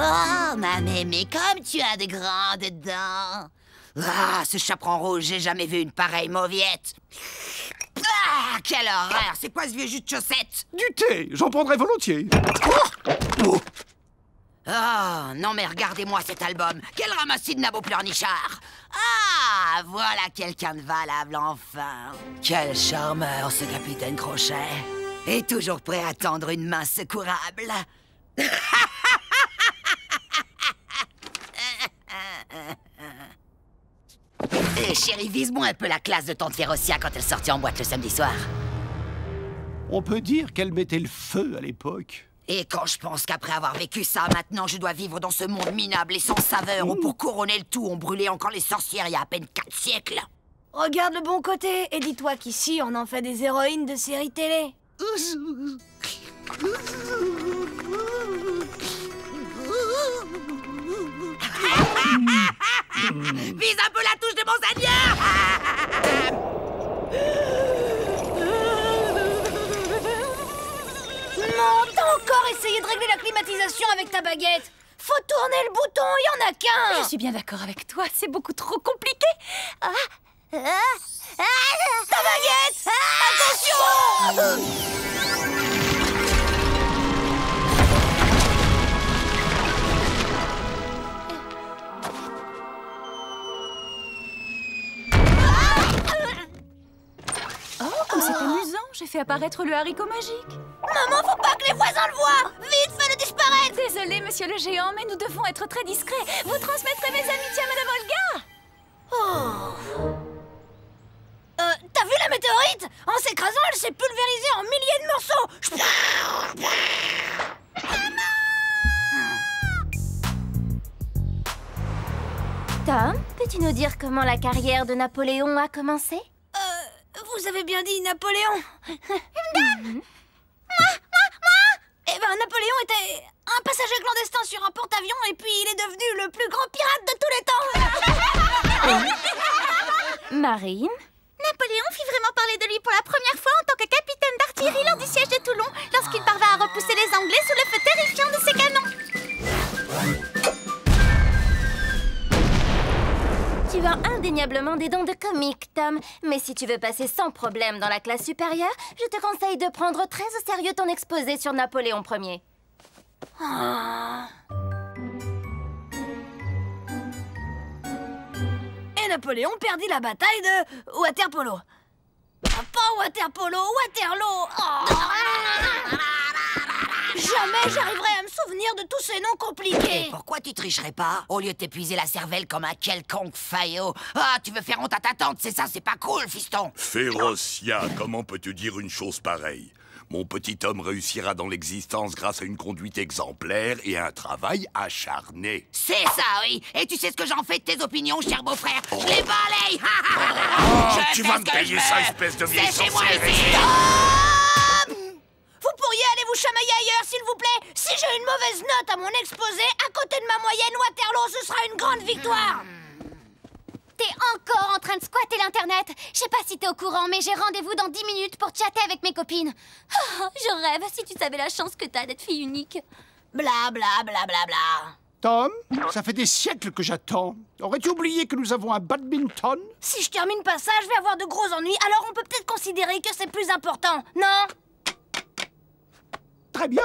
Oh, ma mémé, comme tu as de grandes dents. Ah, ce chaperon rouge, j'ai jamais vu une pareille mauviette. Ah, quelle horreur! C'est quoi ce vieux jus de chaussette? Du thé, j'en prendrais volontiers. Oh, non mais regardez-moi cet album. Quel ramassis de nabos pleurnichards. Ah, voilà quelqu'un de valable enfin. Quel charmeur ce capitaine Crochet. Et toujours prêt à tendre une main secourable. Chérie, vise-moi un peu la classe de tante Férocia quand elle sortait en boîte le samedi soir. On peut dire qu'elle mettait le feu à l'époque. Et quand je pense qu'après avoir vécu ça, maintenant je dois vivre dans ce monde minable et sans saveur où pour couronner le tout, on brûlait encore les sorcières il y a à peine 4 siècles. Regarde le bon côté et dis-toi qu'ici, on en fait des héroïnes de séries télé. Vise un peu la touche de mon seigneur. Non, t'as encore essayé de régler la climatisation avec ta baguette. Faut tourner le bouton, il y en a qu'un. Je suis bien d'accord avec toi, c'est beaucoup trop compliqué. Ta baguette. Attention. Oh, comme c'est amusant, j'ai fait apparaître le haricot magique. Maman, faut pas que les voisins le voient. Vite, fais-le disparaître. Désolé, monsieur le géant, mais nous devons être très discrets. Vous transmettrez mes amitiés à Madame Olga. T'as vu la météorite? En s'écrasant, elle s'est pulvérisée en milliers de morceaux. Tom, peux-tu nous dire comment la carrière de Napoléon a commencé? Vous avez bien dit Napoléon. Eh ben, Napoléon était un passager clandestin sur un porte-avions et puis il est devenu le plus grand pirate de tous les temps. Marine? Napoléon fit vraiment parler de lui pour la première fois en tant que capitaine d'artillerie lors du siège de Toulon, lorsqu'il parvint à repousser les Anglais sous le feu terrifiant de ses canons. Tu as indéniablement des dons de comique, Tom. Mais si tu veux passer sans problème dans la classe supérieure, je te conseille de prendre très au sérieux ton exposé sur Napoléon Ier. Et Napoléon perdit la bataille de Waterpolo. Pas Waterpolo, Waterloo. Jamais j'arriverai à me souvenir de tous ces noms compliqués. Et pourquoi tu tricherais pas? Au lieu de t'épuiser la cervelle comme un quelconque faillot. Ah, tu veux faire honte à ta tante, c'est ça, c'est pas cool, fiston. Férocia, comment peux-tu dire une chose pareille? Mon petit homme réussira dans l'existence grâce à une conduite exemplaire et à un travail acharné. C'est ça, oui. Et tu sais ce que j'en fais de tes opinions, cher beau-frère? Je les balaye. Tu vas me payer ça, espèce de vieille sorcière. Vous pourriez aller vous chamailler ailleurs, s'il vous plaît. Si j'ai une mauvaise note à mon exposé, à côté de ma moyenne Waterloo, ce sera une grande victoire. T'es encore en train de squatter l'internet. Je sais pas si t'es au courant, mais j'ai rendez-vous dans 10 minutes pour chatter avec mes copines. Oh, je rêve, si tu savais la chance que t'as d'être fille unique. Bla bla bla bla bla. Tom, ça fait des siècles que j'attends. Aurais-tu oublié que nous avons un badminton? Si je termine pas ça, je vais avoir de gros ennuis, alors on peut peut-être considérer que c'est plus important, non? Très bien.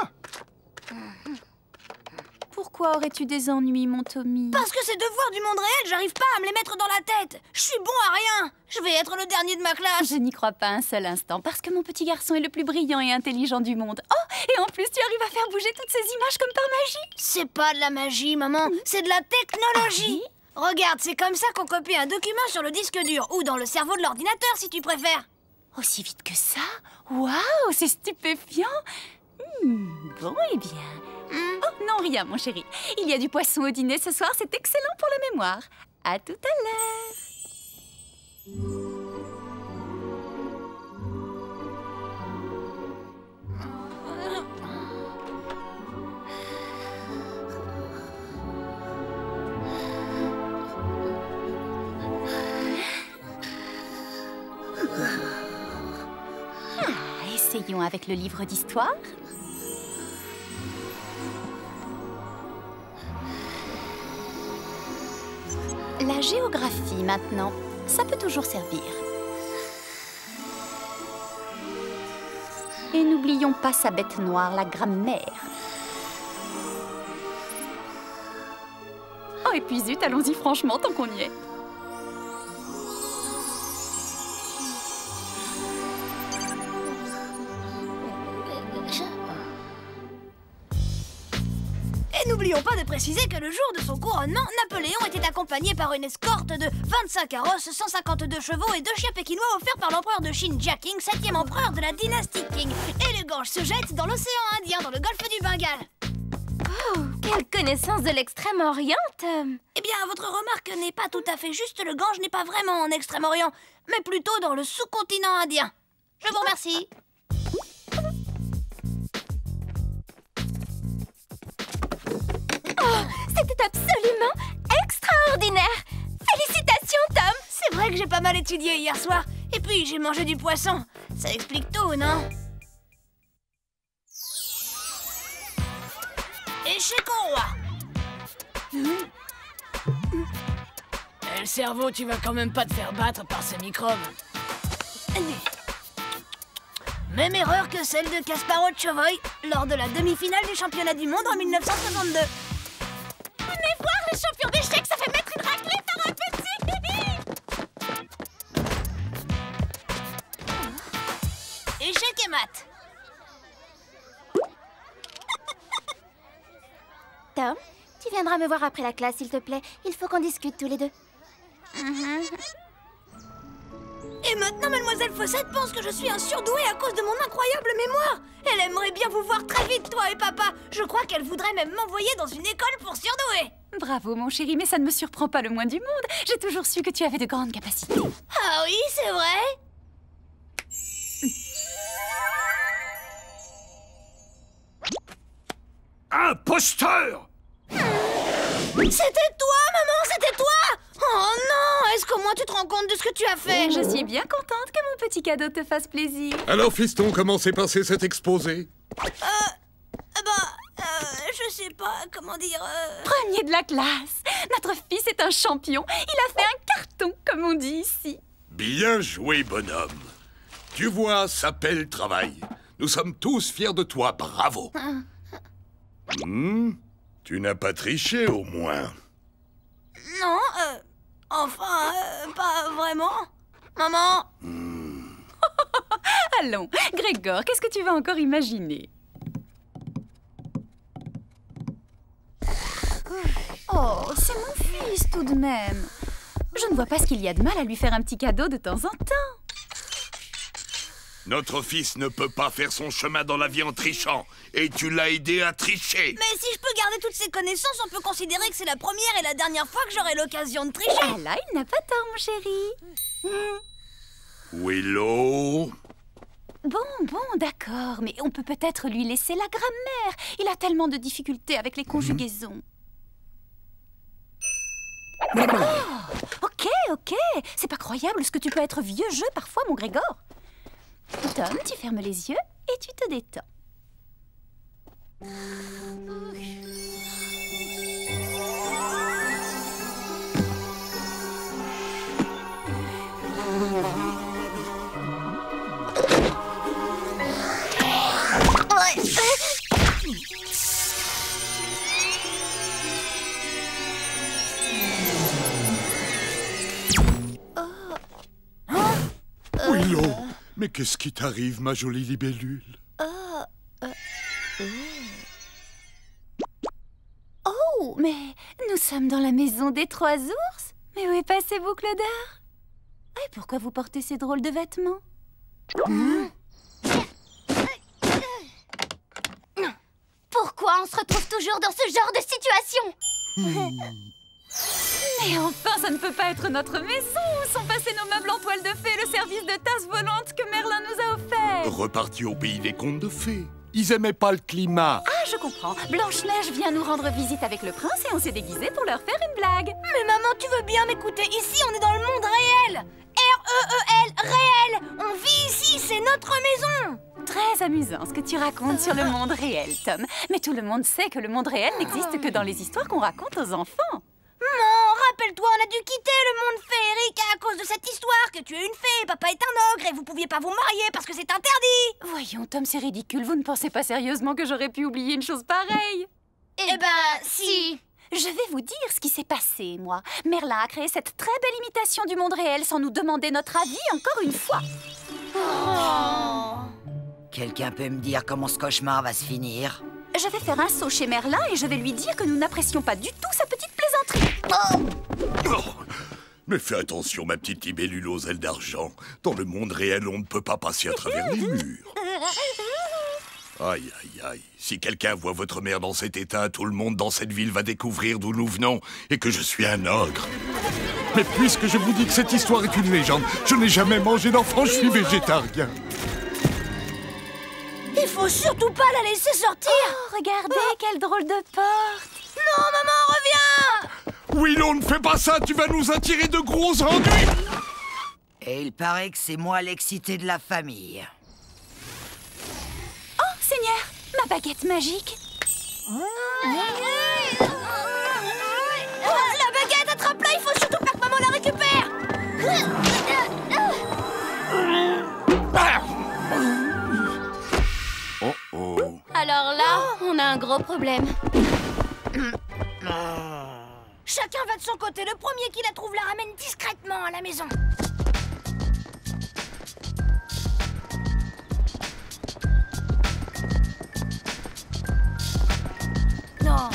Pourquoi aurais-tu des ennuis, mon Tommy? Parce que ces devoirs du monde réel, j'arrive pas à me les mettre dans la tête. Je suis bon à rien. Je vais être le dernier de ma classe. Je n'y crois pas un seul instant, parce que mon petit garçon est le plus brillant et intelligent du monde. Oh, et en plus, tu arrives à faire bouger toutes ces images comme par magie. C'est pas de la magie, maman. C'est de la technologie. Regarde, c'est comme ça qu'on copie un document sur le disque dur ou dans le cerveau de l'ordinateur, si tu préfères. Aussi vite que ça? Waouh, c'est stupéfiant. Bon, eh bien... Oh, non, rien, mon chéri. Il y a du poisson au dîner ce soir, c'est excellent pour la mémoire. À tout à l'heure. Essayons avec le livre d'histoire. La géographie maintenant, ça peut toujours servir. Et n'oublions pas sa bête noire, la grammaire. Oh, et puis zut, allons-y franchement tant qu'on y est. Et n'oublions pas de préciser que le jour de son couronnement, Napoléon était accompagné par une escorte de 25 carrosses, 152 chevaux et 2 chiens pékinois offerts par l'empereur de Chine, Jia Qing, 7e empereur de la dynastie Qing. Et le Gange se jette dans l'océan Indien, dans le golfe du Bengale. Oh, quelle connaissance de l'Extrême-Orient, Tom. Eh bien, votre remarque n'est pas tout à fait juste. Le Gange n'est pas vraiment en Extrême-Orient, mais plutôt dans le sous-continent indien. Je vous remercie. Oh, c'était absolument extraordinaire. Félicitations, Tom. C'est vrai que j'ai pas mal étudié hier soir. Et puis, j'ai mangé du poisson. Ça explique tout, non? Échec au roi. Le cerveau, tu vas quand même pas te faire battre par ces microbes. Même erreur que celle de Kasparov Chovoy lors de la demi-finale du championnat du monde en 1962. Venez voir les champions d'échecs, ça fait mettre une raclée par un petit. Échec et maths. Tom, tu viendras me voir après la classe, s'il te plaît. Il faut qu'on discute tous les deux. Et maintenant, Mademoiselle Fossette pense que je suis un surdoué à cause de mon incroyable mémoire. Elle aimerait bien vous voir très vite, toi et papa. Je crois qu'elle voudrait même m'envoyer dans une école pour surdoués. Bravo, mon chéri, mais ça ne me surprend pas le moins du monde. J'ai toujours su que tu avais de grandes capacités. Ah oui, c'est vrai. Imposteur! C'était toi, maman, c'était toi! Oh non! Est-ce qu'au moins tu te rends compte de ce que tu as fait? Je suis bien contente que mon petit cadeau te fasse plaisir. Alors, fiston, comment s'est passé cet exposé? Je sais pas, comment dire... Premier de la classe. Notre fils est un champion. Il a fait un carton, comme on dit ici. Bien joué, bonhomme. Tu vois, ça s'appelle travail. Nous sommes tous fiers de toi, bravo. Tu n'as pas triché, au moins. Non, enfin, pas vraiment. Maman? Allons, Grégor, qu'est-ce que tu vas encore imaginer? Oh, c'est mon fils tout de même. Je ne vois pas ce qu'il y a de mal à lui faire un petit cadeau de temps en temps. Notre fils ne peut pas faire son chemin dans la vie en trichant. Et tu l'as aidé à tricher. Mais si je peux garder toutes ces connaissances, on peut considérer que c'est la première et la dernière fois que j'aurai l'occasion de tricher. Ah là, il n'a pas tort, mon chéri. Willow? Bon, d'accord, mais on peut peut-être lui laisser la grammaire. Il a tellement de difficultés avec les conjugaisons. Oh, ok. C'est pas croyable ce que tu peux être vieux jeu parfois, mon Grégor. Tom, tu fermes les yeux et tu te détends. Willow, mais qu'est-ce qui t'arrive, ma jolie libellule? Oh, mais nous sommes dans la maison des 3 ours. Mais où est passé Boucle d'Or? Et pourquoi vous portez ces drôles de vêtements? Pourquoi on se retrouve toujours dans ce genre de situation? Mais enfin, ça ne peut pas être notre maison. Où sont passés nos meubles en toile de fée, le service de tasses volantes que Merlin nous a offert? Repartis au pays des contes de fées. Ils aimaient pas le climat. Ah, je comprends. Blanche-Neige vient nous rendre visite avec le prince et on s'est déguisés pour leur faire une blague. Mais maman, tu veux bien m'écouter? Ici, on est dans le monde réel. R-E-E-L, réel. On vit ici, c'est notre maison. Très amusant ce que tu racontes sur le monde réel, Tom. Mais tout le monde sait que le monde réel n'existe que dans les histoires qu'on raconte aux enfants. Maman, rappelle-toi, on a dû quitter le monde féerique à cause de cette histoire que tu es une fée, papa est un ogre et vous pouviez pas vous marier parce que c'est interdit. Voyons, Tom, c'est ridicule. Vous ne pensez pas sérieusement que j'aurais pu oublier une chose pareille? Eh ben, si. Je vais vous dire ce qui s'est passé, moi. Merlin a créé cette très belle imitation du monde réel sans nous demander notre avis encore une fois. Oh. Quelqu'un peut me dire comment ce cauchemar va se finir? Je vais faire un saut chez Merlin et je vais lui dire que nous n'apprécions pas du tout sa petite plaisanterie. Oh, mais fais attention, ma petite libellule aux ailes d'argent. Dans le monde réel, on ne peut pas passer à travers les murs. Aïe, aïe, aïe. Si quelqu'un voit votre mère dans cet état, tout le monde dans cette ville va découvrir d'où nous venons et que je suis un ogre. Mais puisque je vous dis que cette histoire est une légende, je n'ai jamais mangé d'enfant, je suis végétarien. Il faut surtout pas la laisser sortir. Oh, regardez, quelle drôle de porte. Non, maman, reviens. Willow, ne fais pas ça, tu vas nous attirer de gros ennuis. Et il paraît que c'est moi l'excité de la famille. Oh, Seigneur, ma baguette magique. La baguette, attrape-la, il faut surtout pas que maman la récupère. Oh oh. Alors là, on a un gros problème. Chacun va de son côté, le premier qui la trouve la ramène discrètement à la maison. Non,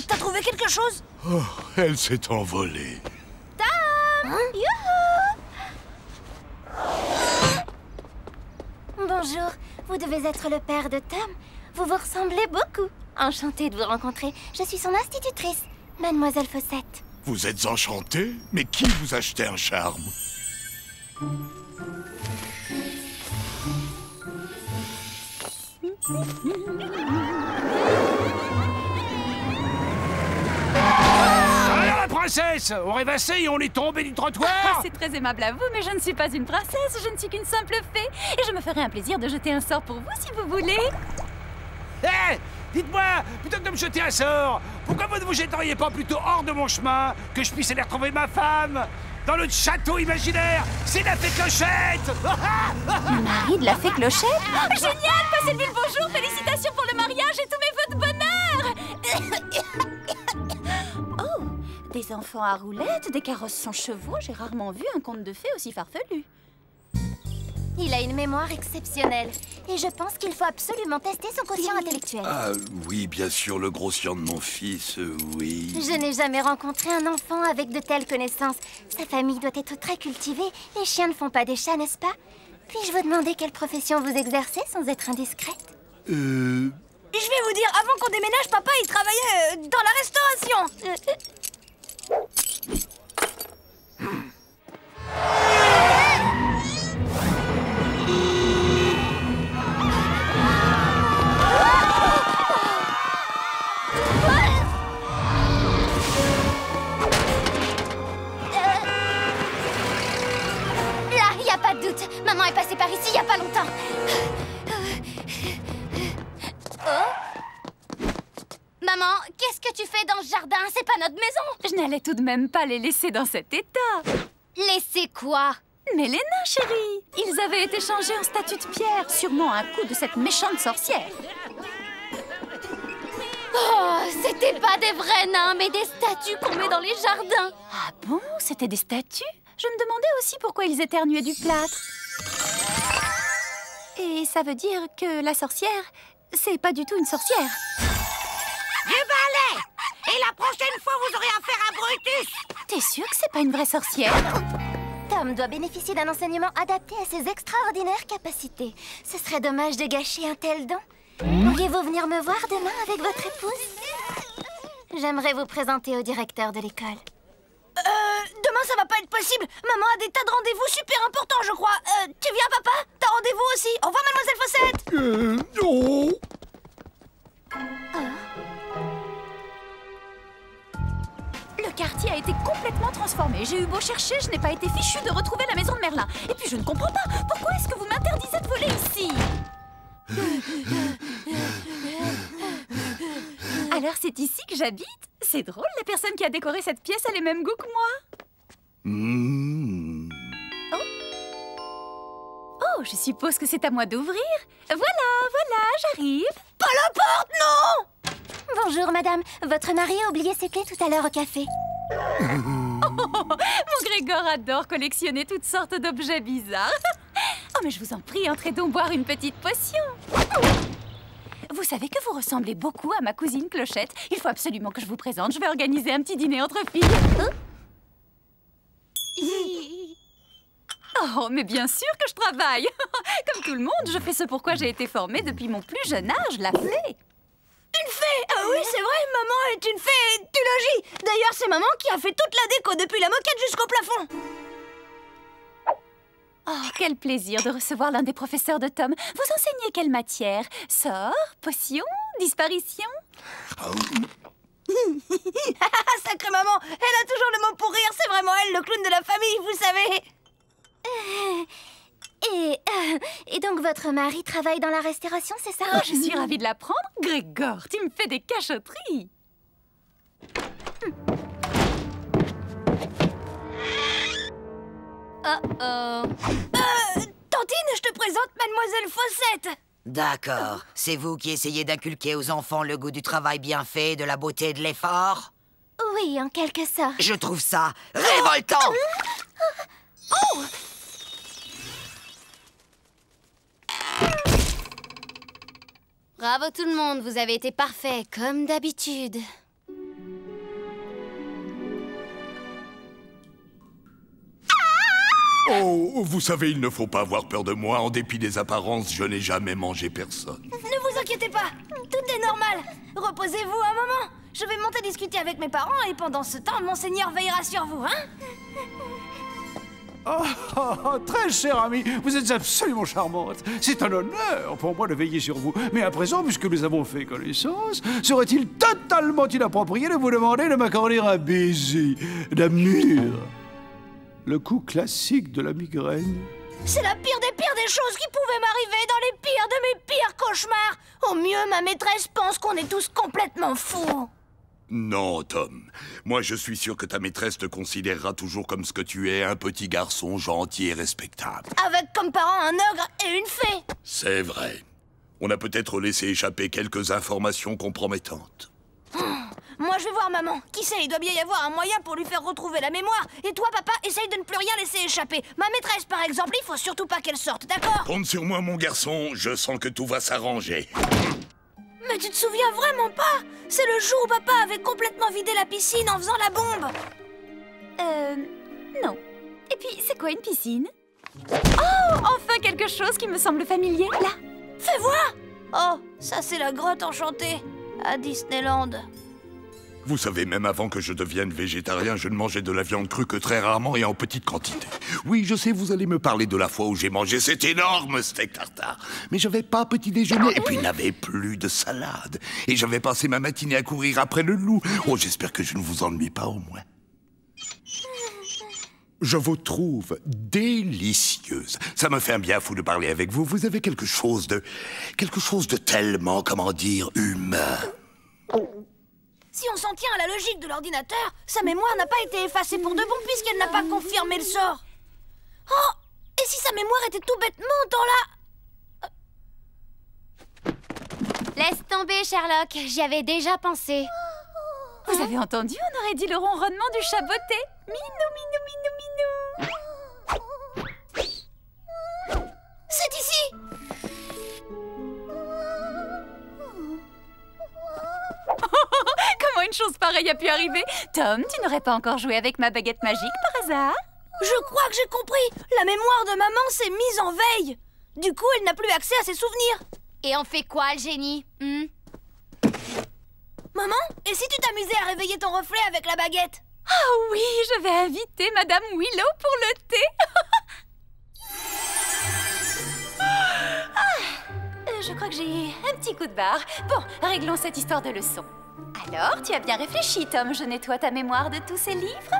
t'as trouvé quelque chose? Oh, elle s'est envolée. Bonjour, vous devez être le père de Tom. Vous vous ressemblez beaucoup. Enchantée de vous rencontrer. Je suis son institutrice, Mademoiselle Fossette. Vous êtes enchantée? Mais qui vous a acheté un charme? Alors la princesse, on rêvassait et on est tombé du trottoir. C'est très aimable à vous, mais je ne suis pas une princesse, je ne suis qu'une simple fée. Et je me ferai un plaisir de jeter un sort pour vous si vous voulez. Hé, dites-moi, plutôt que de me jeter un sort, pourquoi vous ne vous jetteriez pas plutôt hors de mon chemin, que je puisse aller retrouver ma femme dans notre château imaginaire? C'est la fée Clochette. Le mari de la fée Clochette? Oh, génial, passez le bonjour, félicitations pour le mariage et tous mes vœux de bonheur. Oh, des enfants à roulettes, des carrosses sans chevaux, j'ai rarement vu un conte de fées aussi farfelu. Il a une mémoire exceptionnelle. Et je pense qu'il faut absolument tester son quotient intellectuel. Ah oui, bien sûr, le grossian de mon fils, oui. Je n'ai jamais rencontré un enfant avec de telles connaissances. Sa famille doit être très cultivée. Les chiens ne font pas des chats, n'est-ce pas? Puis-je vous demander quelle profession vous exercez sans être indiscrète? Je vais vous dire, avant qu'on déménage, papa, il travaillait dans la restauration. Là, il n'y a pas de doute. Maman est passée par ici il n'y a pas longtemps. Oh. Maman, qu'est-ce que tu fais dans ce jardin? C'est pas notre maison. Je n'allais tout de même pas les laisser dans cet état. Laissez quoi? Mais les nains, chérie, ils avaient été changés en statues de pierre, sûrement un coup de cette méchante sorcière. Oh, c'était pas des vrais nains, mais des statues qu'on met dans les jardins. Ah bon? C'était des statues? Je me demandais aussi pourquoi ils éternuaient du plâtre. Et ça veut dire que la sorcière, c'est pas du tout une sorcière. Du balai! Et la prochaine fois, vous aurez affaire à Brutus! T'es sûre que c'est pas une vraie sorcière? Tom doit bénéficier d'un enseignement adapté à ses extraordinaires capacités. Ce serait dommage de gâcher un tel don. Pourriez-vous venir me voir demain avec votre épouse? J'aimerais vous présenter au directeur de l'école. Demain, ça va pas être possible. Maman a des tas de rendez-vous super importants, je crois. Tu viens, papa? T'as rendez-vous aussi. Au revoir, Mademoiselle Fossette. Non. Le quartier a été complètement transformé. J'ai eu beau chercher, je n'ai pas été fichue de retrouver la maison de Merlin. Et puis je ne comprends pas. Pourquoi est-ce que vous m'interdisez de voler ici? Alors c'est ici que j'habite? C'est drôle, la personne qui a décoré cette pièce a les mêmes goûts que moi. Oh, je suppose que c'est à moi d'ouvrir. Voilà, j'arrive. Pas la porte, non! Bonjour, madame. Votre mari a oublié ses clés tout à l'heure au café. Mon Grégor adore collectionner toutes sortes d'objets bizarres. Oh, mais je vous en prie, entrez donc boire une petite potion. Vous savez que vous ressemblez beaucoup à ma cousine Clochette. Il faut absolument que je vous présente. Je vais organiser un petit dîner entre filles. Oh, mais bien sûr que je travaille. Comme tout le monde, je fais ce pour quoi j'ai été formée depuis mon plus jeune âge, la fée. Une fée! Ah oui, c'est vrai, maman est une fée du logis. D'ailleurs, c'est maman qui a fait toute la déco, depuis la moquette jusqu'au plafond. Oh, quel plaisir de recevoir l'un des professeurs de Tom. Vous enseignez quelle matière? Sort? Potion? Disparition? Sacrée maman, elle a toujours le mot pour rire. C'est vraiment elle, le clown de la famille, vous savez. Et donc votre mari travaille dans la restauration, c'est ça? Oh, je suis ravie de l'apprendre. Grégor, tu me fais des cachotteries. Tantine, je te présente Mademoiselle Fossette. D'accord. C'est vous qui essayez d'inculquer aux enfants le goût du travail bien fait et de la beauté de l'effort? Oui, en quelque sorte. Je trouve ça révoltant. Bravo tout le monde, vous avez été parfait, comme d'habitude. Oh, vous savez, il ne faut pas avoir peur de moi. En dépit des apparences, je n'ai jamais mangé personne. Ne vous inquiétez pas, tout est normal. Reposez-vous un moment. Je vais monter discuter avec mes parents et pendant ce temps, Monseigneur veillera sur vous, hein? Très chère amie, vous êtes absolument charmante. C'est un honneur pour moi de veiller sur vous. Mais à présent, puisque nous avons fait connaissance, serait-il totalement inapproprié de vous demander de m'accorder un baiser d'amour? Le coup classique de la migraine. C'est la pire des choses qui pouvaient m'arriver dans les pires de mes pires cauchemars. Au mieux, ma maîtresse pense qu'on est tous complètement fous. Non, Tom. Moi, je suis sûr que ta maîtresse te considérera toujours comme ce que tu es, un petit garçon gentil et respectable. Avec comme parents un ogre et une fée. C'est vrai. On a peut-être laissé échapper quelques informations compromettantes. Moi, je vais voir maman. Qui sait, il doit bien y avoir un moyen pour lui faire retrouver la mémoire. Et toi, papa, essaye de ne plus rien laisser échapper. Ma maîtresse, par exemple, il faut surtout pas qu'elle sorte, d'accord? Compte sur moi, mon garçon. Je sens que tout va s'arranger. Mais tu te souviens vraiment pas? C'est le jour où papa avait complètement vidé la piscine en faisant la bombe. Non. Et puis, c'est quoi une piscine? Oh, enfin quelque chose qui me semble familier, là. Fais voir! Oh, ça c'est la grotte enchantée, à Disneyland. Vous savez, même avant que je devienne végétarien, je ne mangeais de la viande crue que très rarement et en petite quantité. Oui, je sais, vous allez me parler de la fois où j'ai mangé cet énorme steak tartare. Mais j'avais pas petit déjeuner et puis il n'avait plus de salade. Et j'avais passé ma matinée à courir après le loup. Oh, j'espère que je ne vous ennuie pas au moins. Je vous trouve délicieuse. Ça me fait un bien fou de parler avec vous. Vous avez quelque chose de tellement, comment dire, humain. Si on s'en tient à la logique de l'ordinateur, sa mémoire n'a pas été effacée pour de bon puisqu'elle n'a pas confirmé le sort. Oh! Et si sa mémoire était tout bêtement dans la... Laisse tomber, Sherlock. J'y avais déjà pensé. Vous avez entendu? On aurait dit le ronronnement du chat botté. Minou, minou, minou, minou. C'est ici! Comment une chose pareille a pu arriver? Tom, tu n'aurais pas encore joué avec ma baguette magique par hasard? Je crois que j'ai compris. La mémoire de maman s'est mise en veille. Du coup, elle n'a plus accès à ses souvenirs. Et on fait quoi, le génie? Maman, et si tu t'amusais à réveiller ton reflet avec la baguette? Ah oui, je vais inviter Madame Willow pour le thé. Je crois que j'ai un petit coup de barre. Bon, réglons cette histoire de leçon. Alors, tu as bien réfléchi, Tom. Je nettoie ta mémoire de tous ces livres?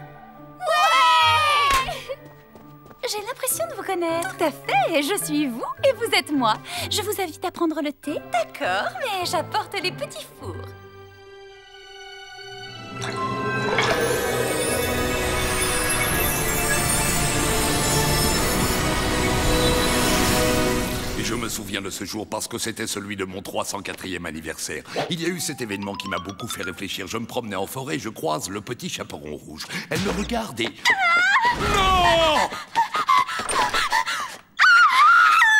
Ouais! J'ai l'impression de vous connaître. Tout à fait. Je suis vous et vous êtes moi. Je vous invite à prendre le thé. D'accord, mais j'apporte les petits fours. Je me souviens de ce jour parce que c'était celui de mon 304e anniversaire. Il y a eu cet événement qui m'a beaucoup fait réfléchir. Je me promenais en forêt, je croise le petit chaperon rouge. Elle me regarde et... Non!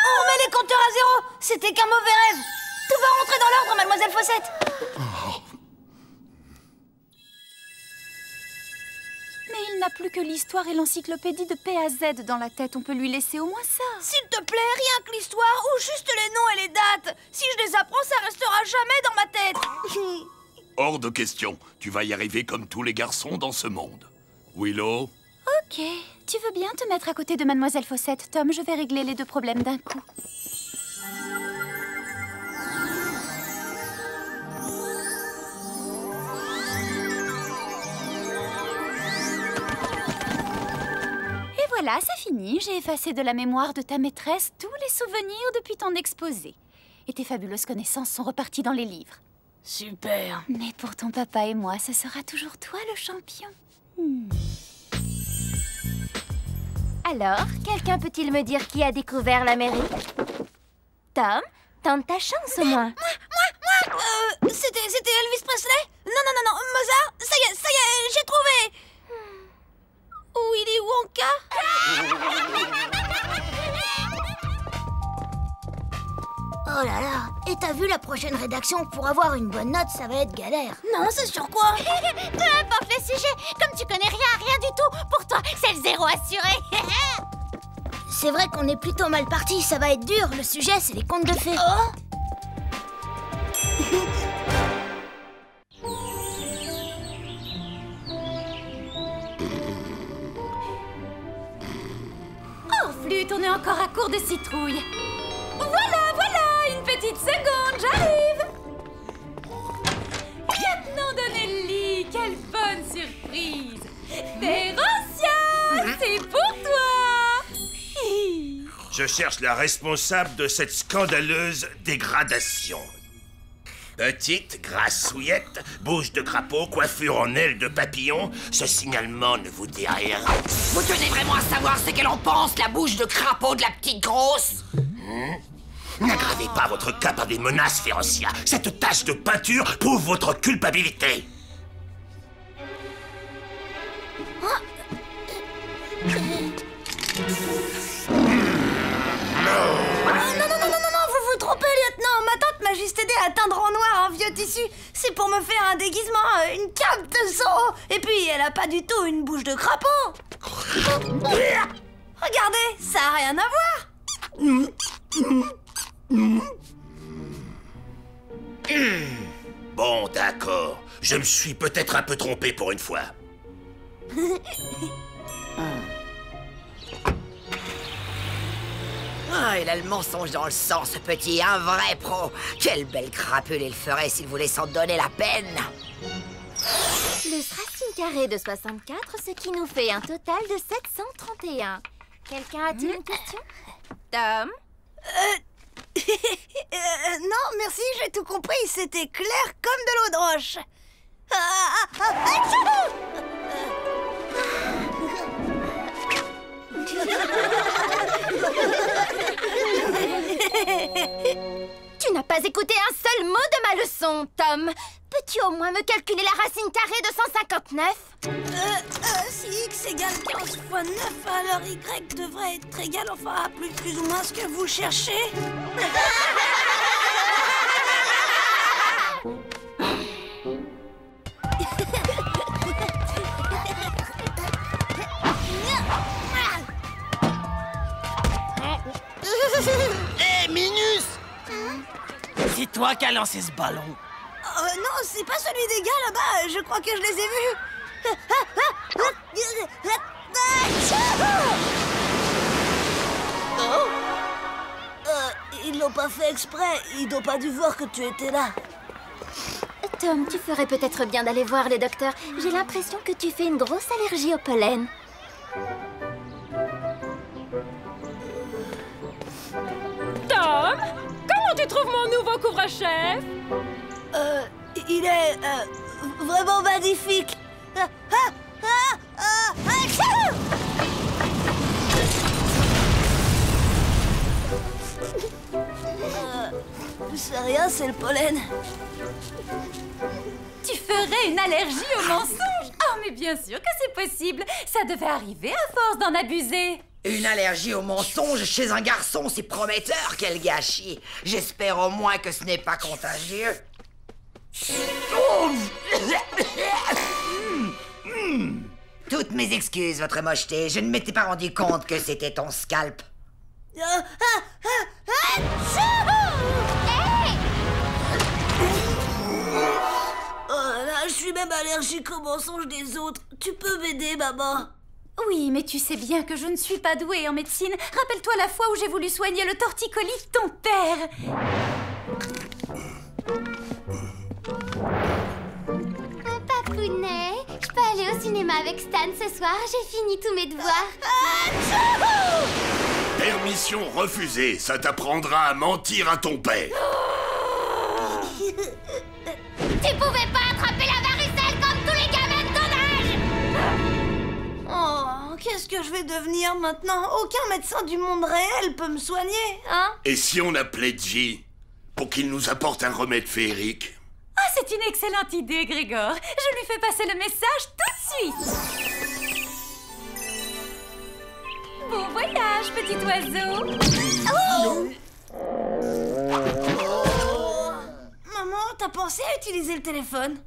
On remet les compteurs à zéro. C'était qu'un mauvais rêve. Tout va rentrer dans l'ordre, mademoiselle Fossette. Mais il n'a plus que l'histoire et l'encyclopédie de P à Z dans la tête. On peut lui laisser au moins ça. S'il te plaît, rien que l'histoire ou juste les noms et les dates. Si je les apprends, ça restera jamais dans ma tête. Hors de question. Tu vas y arriver comme tous les garçons dans ce monde. Willow? Ok. Tu veux bien te mettre à côté de mademoiselle Fossette, Tom? Je vais régler les deux problèmes d'un coup. Voilà, c'est fini. J'ai effacé de la mémoire de ta maîtresse tous les souvenirs depuis ton exposé. Et tes fabuleuses connaissances sont reparties dans les livres. Super. Mais pour ton papa et moi, ce sera toujours toi le champion. Alors, quelqu'un peut-il me dire qui a découvert l'Amérique? Tom, tente ta chance au moins. C'était Elvis Presley? Non, Mozart? Ça y est, j'ai trouvé. Willy Wonka? Oh là là, et t'as vu la prochaine rédaction? Pour avoir une bonne note, ça va être galère. Non, c'est sur quoi? Peu importe le sujet, comme tu connais rien du tout, pour toi, c'est le zéro assuré. C'est vrai qu'on est plutôt mal parti, ça va être dur. Le sujet, c'est les contes de fées. Oh. Flûte, on est encore à court de citrouilles. Voilà, une petite seconde, j'arrive. Lieutenant Donnelly, quelle bonne surprise. Terrancia, c'est pour toi. Je cherche la responsable de cette scandaleuse dégradation. Petite, grassouillette, bouche de crapaud, coiffure en aile de papillon, ce signalement ne vous dit rien. Vous tenez vraiment à savoir ce qu'elle en pense, la bouche de crapaud de la petite grosse? N'aggravez pas votre cas par des menaces, Férocia. Cette tache de peinture prouve votre culpabilité. Non, vous vous trompez, lieutenant. Ma tante m'a juste aidé à teindre en noir un vieux tissu. C'est pour me faire un déguisement, une cape de 100 €. Et puis, elle a pas du tout une bouche de crapaud. Regardez, ça a rien à voir. Bon, d'accord. Je me suis peut-être un peu trompé pour une fois. Ah, il a le mensonge dans le sang, ce petit, un vrai pro. Quelle belle crapule il ferait s'il voulait s'en donner la peine. Le racine carrée de 64, ce qui nous fait un total de 731. Quelqu'un a-t-il une question? Tom? Non, merci, j'ai tout compris. C'était clair comme de l'eau de roche. Tu n'as pas écouté un seul mot de ma leçon, Tom. Peux-tu au moins me calculer la racine carrée de 159? Si x égale 15 fois 9, alors y devrait être égal, enfin, à plus ou moins ce que vous cherchez. Hé, Minus! C'est toi qui as lancé ce ballon. Non, c'est pas celui des gars là-bas, je crois que je les ai vus. Ils l'ont pas fait exprès, ils n'ont pas dû voir que tu étais là. Tom, tu ferais peut-être bien d'aller voir le docteur. J'ai l'impression que tu fais une grosse allergie au pollen. Tom, comment tu trouves mon nouveau couvre-chef? Il est vraiment magnifique. C'est rien, c'est le pollen. Tu ferais une allergie au mensonge? Oh, mais bien sûr que c'est possible. Ça devait arriver à force d'en abuser. Une allergie au mensonge chez un garçon, c'est prometteur, quel gâchis. J'espère au moins que ce n'est pas contagieux. Toutes mes excuses, votre mocheté. Je ne m'étais pas rendu compte que c'était ton scalp. Oh là, je suis même allergique aux mensonges des autres. Tu peux m'aider, maman? Oui, mais tu sais bien que je ne suis pas douée en médecine. Rappelle-toi la fois où j'ai voulu soigner le torticolis de ton père. Papounet, je peux aller au cinéma avec Stan ce soir. J'ai fini tous mes devoirs. Permission refusée, ça t'apprendra à mentir à ton père. Tu pouvais pas attraper la varicelle comme tous les gamins de ton âge! Oh, qu'est-ce que je vais devenir maintenant? Aucun médecin du monde réel peut me soigner, hein? Et si on appelait J pour qu'il nous apporte un remède féerique? Ah, c'est une excellente idée, Grégor. Je lui fais passer le message tout de suite. Bon voyage, petit oiseau. Oh! Maman, t'as pensé à utiliser le téléphone?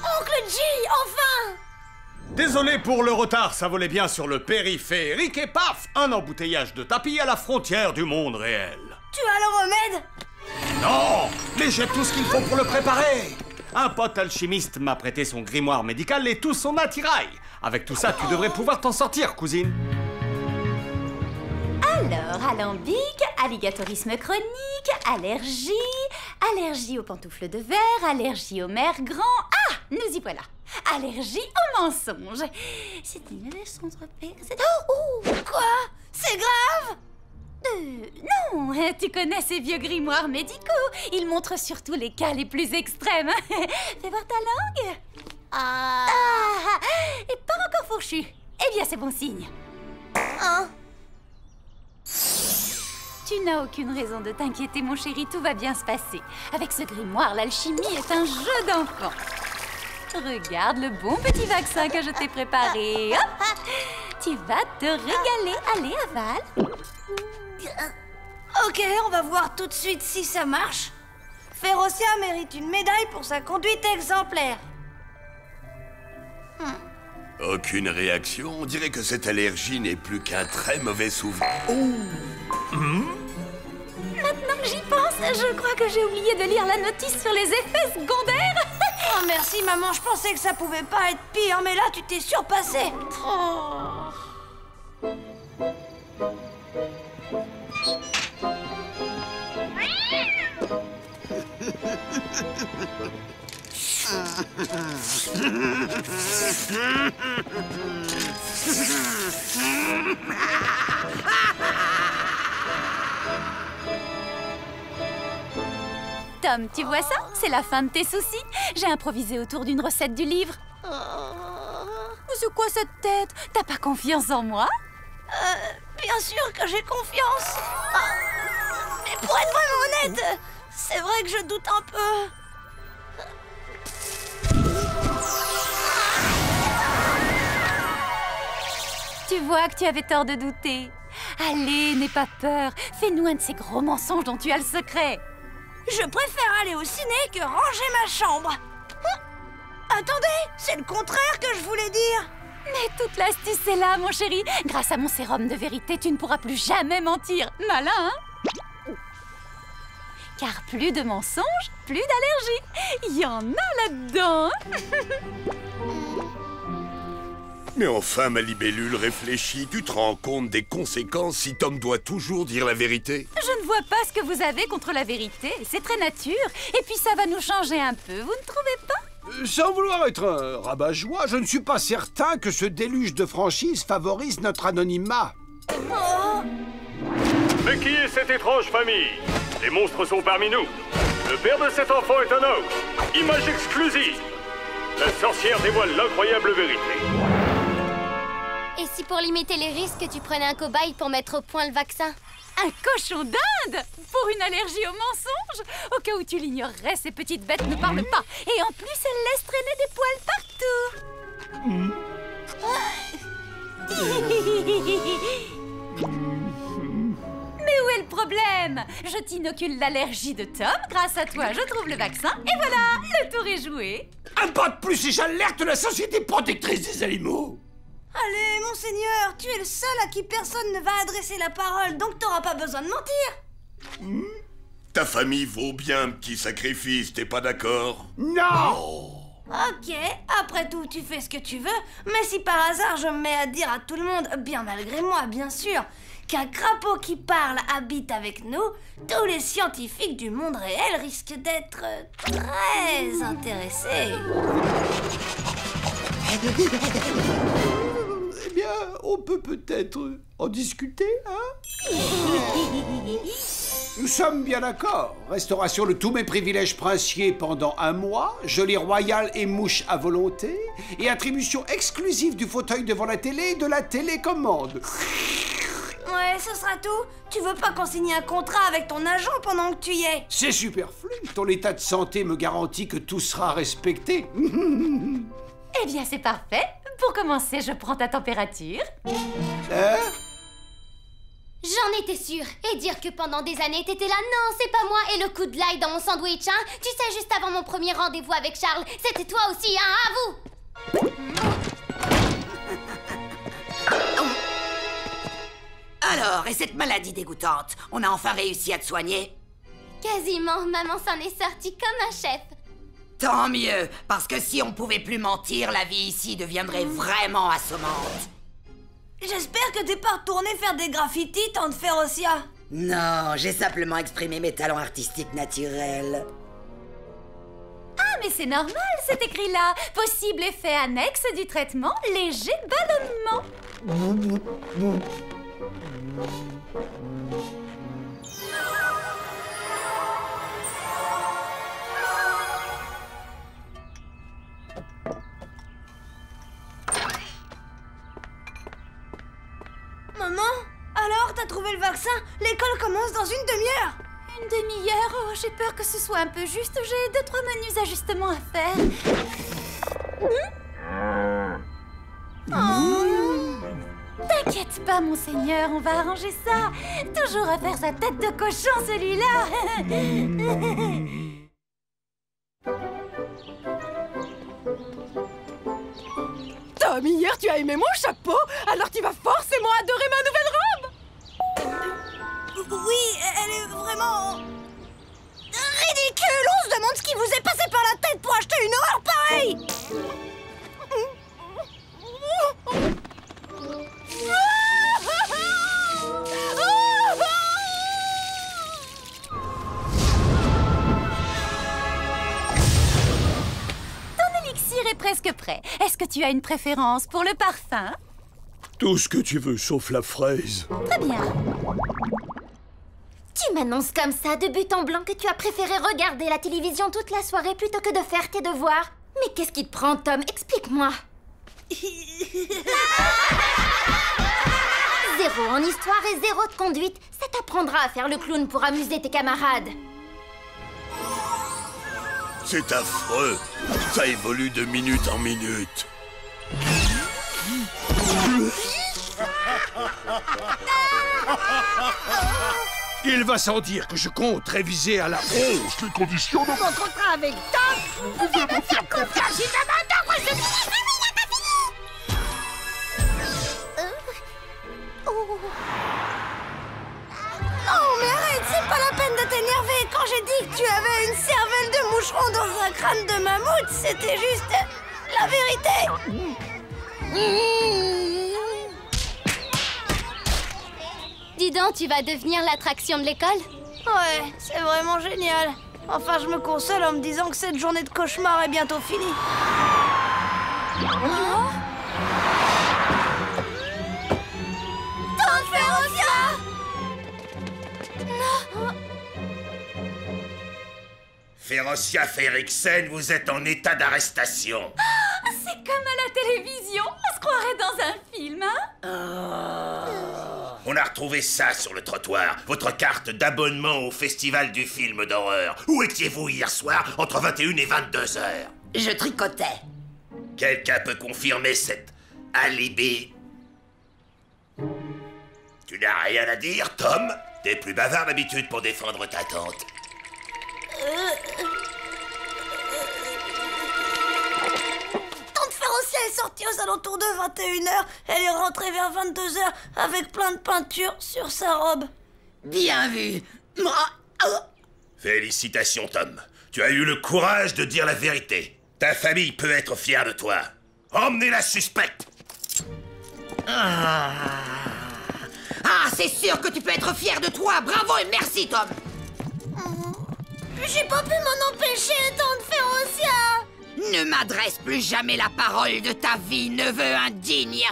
Oncle G, enfin! Désolé pour le retard, ça volait bien sur le périphérique et paf, un embouteillage de tapis à la frontière du monde réel. Tu as le remède? Non, mais j'ai tout ce qu'il faut pour le préparer. Un pote alchimiste m'a prêté son grimoire médical et tout son attirail. Avec tout ça, tu devrais pouvoir t'en sortir, cousine. Alors, alambic, alligatorisme chronique, allergie, allergie aux pantoufles de verre, allergie aux mers grands. Ah, nous y voilà. Allergie aux mensonges. C'est une leçon trompée. Oh, quoi? C'est grave? Non, tu connais ces vieux grimoires médicaux. Ils montrent surtout les cas les plus extrêmes. Fais voir ta langue. Ah, et pas encore fourchu. Eh bien, c'est bon signe. Hein? Tu n'as aucune raison de t'inquiéter, mon chéri. Tout va bien se passer. Avec ce grimoire, l'alchimie est un jeu d'enfant. Regarde le bon petit vaccin que je t'ai préparé. Hop, tu vas te régaler. Allez, avale. Ok, on va voir tout de suite si ça marche. Férocia mérite une médaille pour sa conduite exemplaire. Aucune réaction. On dirait que cette allergie n'est plus qu'un très mauvais souvenir. Maintenant que j'y pense, je crois que j'ai oublié de lire la notice sur les effets secondaires. Oh, merci, maman. Je pensais que ça pouvait pas être pire, mais là, tu t'es surpassée. Oh. Tom, tu vois ça? C'est la fin de tes soucis. J'ai improvisé autour d'une recette du livre. C'est quoi cette tête? T'as pas confiance en moi? Bien sûr que j'ai confiance. Mais pour être vraiment honnête, c'est vrai que je doute un peu. Tu vois que tu avais tort de douter. Allez, n'aie pas peur. Fais-nous un de ces gros mensonges dont tu as le secret. Je préfère aller au ciné que ranger ma chambre. Attendez, c'est le contraire que je voulais dire. Mais toute l'astuce est là, mon chéri. Grâce à mon sérum de vérité, tu ne pourras plus jamais mentir. Malin, hein? Car plus de mensonges, plus d'allergies. Il y en a là-dedans. Mais enfin, ma libellule, réfléchis. Tu te rends compte des conséquences si Tom doit toujours dire la vérité? Je ne vois pas ce que vous avez contre la vérité. C'est très nature. Et puis ça va nous changer un peu, vous ne trouvez pas? Sans vouloir être un rabat-joie, je ne suis pas certain que ce déluge de franchise favorise notre anonymat. Oh. Mais qui est cette étrange famille? Les monstres sont parmi nous. Le père de cet enfant est un homme. Image exclusive. La sorcière dévoile l'incroyable vérité. Et si pour limiter les risques, tu prenais un cobaye pour mettre au point le vaccin? Un cochon d'Inde? Pour une allergie aux mensonges? Au cas où tu l'ignorerais, ces petites bêtes ne parlent pas. Et en plus, elles laissent traîner des poils partout. Mais où est le problème? Je t'inocule l'allergie de Tom. Grâce à toi, je trouve le vaccin. Et voilà, le tour est joué. Un pas de plus et j'alerte la Société protectrice des animaux. Allez, monseigneur, tu es le seul à qui personne ne va adresser la parole, donc t'auras pas besoin de mentir. Ta famille vaut bien un petit sacrifice, t'es pas d'accord? Non. Ok, après tout, tu fais ce que tu veux, mais si par hasard je me mets à dire à tout le monde, bien malgré moi, bien sûr, qu'un crapaud qui parle habite avec nous, tous les scientifiques du monde réel risquent d'être très intéressés. Eh bien, on peut peut-être en discuter, hein? Nous sommes bien d'accord. Restauration de tous mes privilèges princiers pendant 1 mois, geôlier royal et mouche à volonté, et attribution exclusive du fauteuil devant la télé et de la télécommande. Ouais, ce sera tout. Tu veux pas qu'on signe un contrat avec ton agent pendant que tu y es? C'est superflu. Ton état de santé me garantit que tout sera respecté. Eh bien, c'est parfait. Pour commencer, je prends ta température. J'en étais sûre. Et dire que pendant des années, t'étais là, non, c'est pas moi, et le coup de l'ail dans mon sandwich, hein? Tu sais, juste avant mon premier rendez-vous avec Charles, c'était toi aussi, hein, à vous! Alors, et cette maladie dégoûtante, on a enfin réussi à te soigner? Quasiment, maman s'en est sortie comme un chef. Tant mieux, parce que si on pouvait plus mentir, la vie ici deviendrait vraiment assommante. J'espère que t'es pas retourné faire des graffitis, tante Férocia. Non, j'ai simplement exprimé mes talents artistiques naturels. Ah, mais c'est normal, c'est écrit là. Possible effet annexe du traitement, léger ballonnement. Maman, alors t'as trouvé le vaccin? L'école commence dans une demi-heure. Une demi-heure? Oh, j'ai peur que ce soit un peu juste. J'ai 2-3 menus ajustements à faire. T'inquiète pas, monseigneur, on va arranger ça. Toujours à faire sa tête de cochon, celui-là. Tom, hier tu as aimé mon chapeau, alors tu vas forcément adorer ma nouvelle robe. Oui, elle est vraiment... ridicule. On se demande ce qui vous est passé par la tête pour acheter une horreur pareille. Ton élixir est presque prêt. Est-ce que tu as une préférence pour le parfum? Tout ce que tu veux, sauf la fraise. Très bien. Tu m'annonces comme ça, de but en blanc, que tu as préféré regarder la télévision toute la soirée plutôt que de faire tes devoirs. Mais qu'est-ce qui te prend, Tom? Explique-moi. 0 en histoire et 0 de conduite. Ça t'apprendra à faire le clown pour amuser tes camarades. C'est affreux. Ça évolue de minute en minute. Il va sans dire que je compte réviser à la hausse les conditions de Mon contrat avec Tom, vous pouvez me faire confiance, il demande d'entre ce Non, mais arrête, c'est pas la peine de t'énerver. Quand j'ai dit que tu avais une cervelle de moucheron dans un crâne de mammouth, c'était juste la vérité. Dis donc, tu vas devenir l'attraction de l'école? Ouais, c'est vraiment génial. Enfin, je me console en me disant que cette journée de cauchemar est bientôt finie. Tante Férocia! Ferocia Ferriksen, vous êtes en état d'arrestation. C'est comme à la télévision, on se croirait dans un film, hein? On a retrouvé ça sur le trottoir, votre carte d'abonnement au festival du film d'horreur. Où étiez-vous hier soir, entre 21 et 22 heures? Je tricotais. Quelqu'un peut confirmer cet alibi? Tu n'as rien à dire, Tom? T'es plus bavard d'habitude pour défendre ta tante. Tante Ferocia est sortie aux alentours de 21h. Elle est rentrée vers 22h avec plein de peinture sur sa robe. Bien vu. Félicitations, Tom. Tu as eu le courage de dire la vérité. Ta famille peut être fière de toi. Emmenez la suspecte. Ah, c'est sûr que tu peux être fier de toi. Bravo et merci, Tom. J'ai pas pu m'en empêcher, Tante Ferocia. Ne m'adresse plus jamais la parole de ta vie, neveu indigne.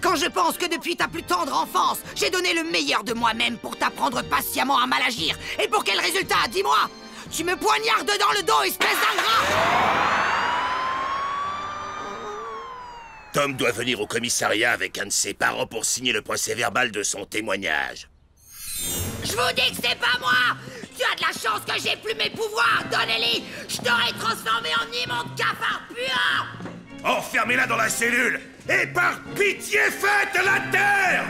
Quand je pense que depuis ta plus tendre enfance, j'ai donné le meilleur de moi-même pour t'apprendre patiemment à mal agir. Et pour quel résultat, dis-moi? Tu me poignardes dans le dos, espèce d'ingrat! Tom doit venir au commissariat avec un de ses parents pour signer le procès-verbal de son témoignage. Je vous dis que c'est pas moi! Tu as de la chance que j'ai plus mes pouvoirs, Donnelly! Je t'aurais transformé en immonde cafard puant! Enfermez-la dans la cellule! Et par pitié, faites la terre!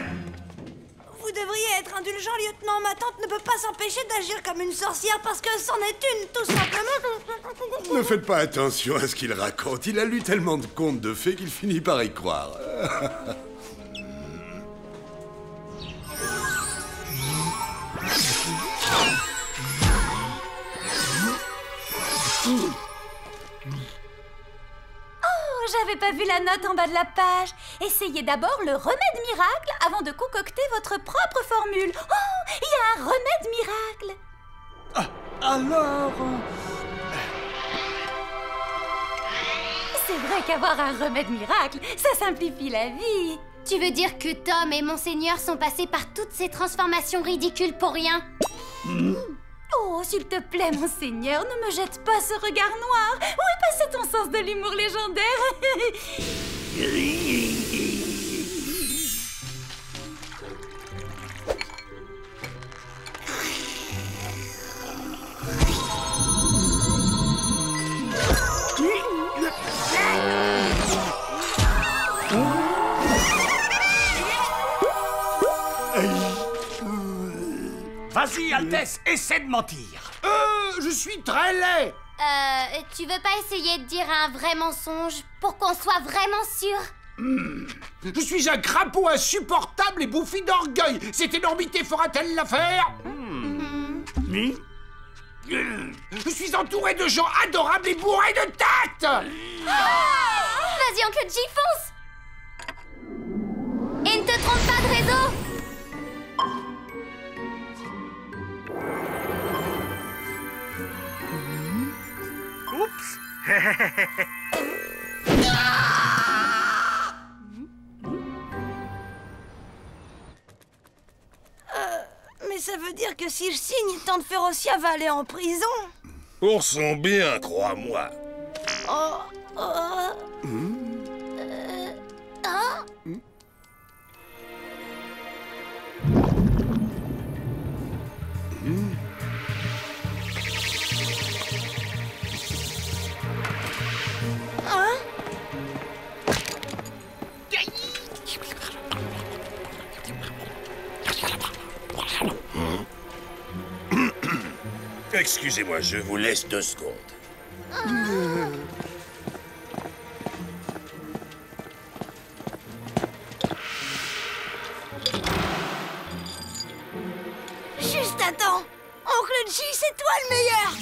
Vous devriez être indulgent, lieutenant. Ma tante ne peut pas s'empêcher d'agir comme une sorcière parce que c'en est une, tout simplement. Ne faites pas attention à ce qu'il raconte. Il a lu tellement de contes de fées qu'il finit par y croire. J'avais pas vu la note en bas de la page. Essayez d'abord le remède miracle avant de concocter votre propre formule. Oh, il y a un remède miracle. Alors... C'est vrai qu'avoir un remède miracle, ça simplifie la vie. Tu veux dire que Tom et Monseigneur sont passés par toutes ces transformations ridicules pour rien? Oh, s'il te plaît, Monseigneur, ne me jette pas ce regard noir. Où est passé ton sens de l'humour légendaire? Vas-y, Altesse, essaie de mentir. Je suis très laid. Tu veux pas essayer de dire un vrai mensonge pour qu'on soit vraiment sûr? Je suis un crapaud insupportable et bouffi d'orgueil. Cette énormité fera-t-elle l'affaire? Je suis entouré de gens adorables et bourrés de tact. Vas-y, Oncle J, fonce! Et ne te trompe pas de réseau! Oups. Mais ça veut dire que si je signe, Tante Ferocia va aller en prison. Pour son bien, crois-moi. Excusez-moi, je vous laisse 2 secondes. Juste attends. Oncle J, c'est toi le meilleur.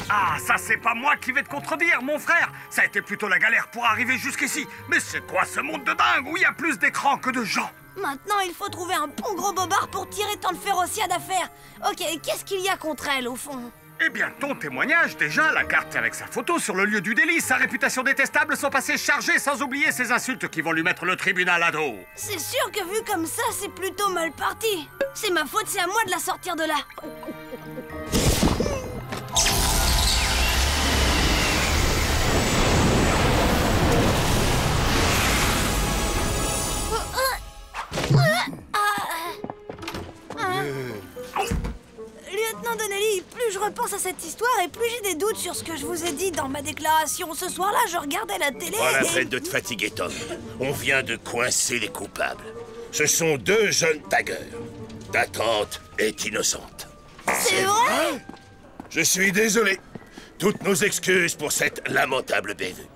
Ah, ça c'est pas moi qui vais te contredire, mon frère. Ça a été plutôt la galère pour arriver jusqu'ici. Mais c'est quoi ce monde de dingue où il y a plus d'écrans que de gens? Maintenant, il faut trouver un bon gros bobard pour tirer Tante Ferocia d'affaire. Ok, qu'est-ce qu'il y a contre elle, au fond? Eh bien, ton témoignage, déjà, la carte avec sa photo sur le lieu du délit, sa réputation détestable, son passé chargé, sans oublier ses insultes qui vont lui mettre le tribunal à dos. C'est sûr que vu comme ça, c'est plutôt mal parti. C'est ma faute, c'est à moi de la sortir de là. plus je repense à cette histoire et plus j'ai des doutes sur ce que je vous ai dit dans ma déclaration. Ce soir-là, je regardais la télé Pas la et... peine de te fatiguer, Tom. On vient de coincer les coupables. Ce sont deux jeunes taggeurs. Ta tante est innocente. C'est vrai? Je suis désolé. Toutes nos excuses pour cette lamentable bévue.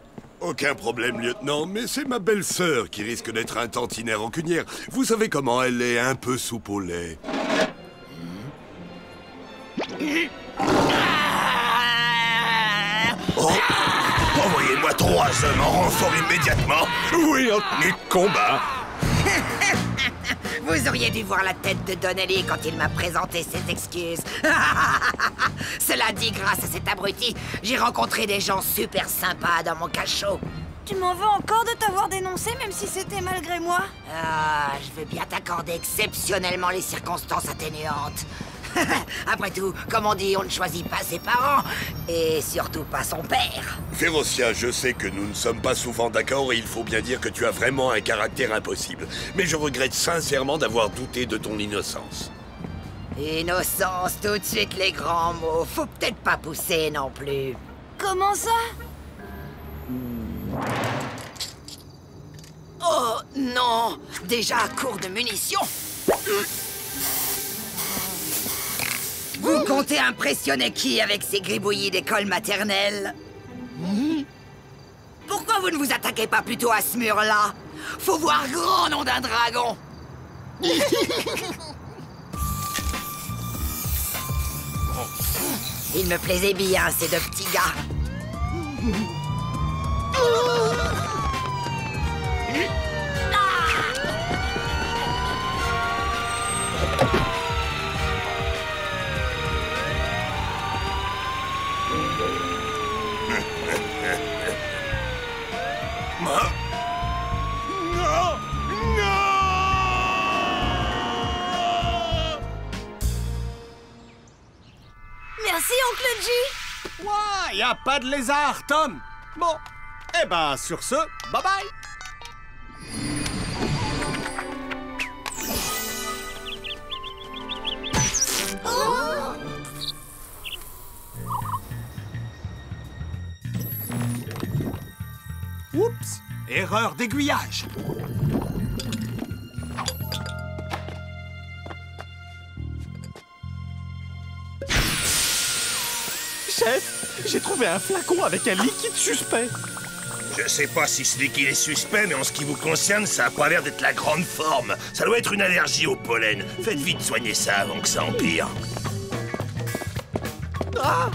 Aucun problème, lieutenant, mais c'est ma belle-sœur qui risque d'être un tantinet rancunière. Vous savez comment elle est, un peu soupe au lait. Oh, envoyez-moi 3 hommes en renfort immédiatement. Oui, en tenue de combat. Vous auriez dû voir la tête de Donnelly quand il m'a présenté ses excuses. Cela dit, grâce à cet abruti, j'ai rencontré des gens super sympas dans mon cachot. Tu m'en veux encore de t'avoir dénoncé, même si c'était malgré moi? Ah, je veux bien t'accorder exceptionnellement les circonstances atténuantes. Après tout, comme on dit, on ne choisit pas ses parents, et surtout pas son père. Férocia, je sais que nous ne sommes pas souvent d'accord et il faut bien dire que tu as vraiment un caractère impossible. Mais je regrette sincèrement d'avoir douté de ton innocence. Innocence, tout de suite les grands mots. Faut peut-être pas pousser non plus. Comment ça? Oh non! Déjà à court de munitions. Vous comptez impressionner qui avec ces gribouillis d'école maternelle? Pourquoi vous ne vous attaquez pas plutôt à ce mur-là? Faut voir grand, nom d'un dragon. Il me plaisait bien, ces deux petits gars. Merci, Oncle G. Ouais, y a pas de lézard, Tom. Bon, eh ben, sur ce, bye bye. Oups, erreur d'aiguillage. Chef, j'ai trouvé un flacon avec un liquide suspect. Je sais pas si ce liquide est suspect, mais en ce qui vous concerne, ça a pas l'air d'être la grande forme. Ça doit être une allergie au pollen. Faites vite soigner ça avant que ça empire. Ah!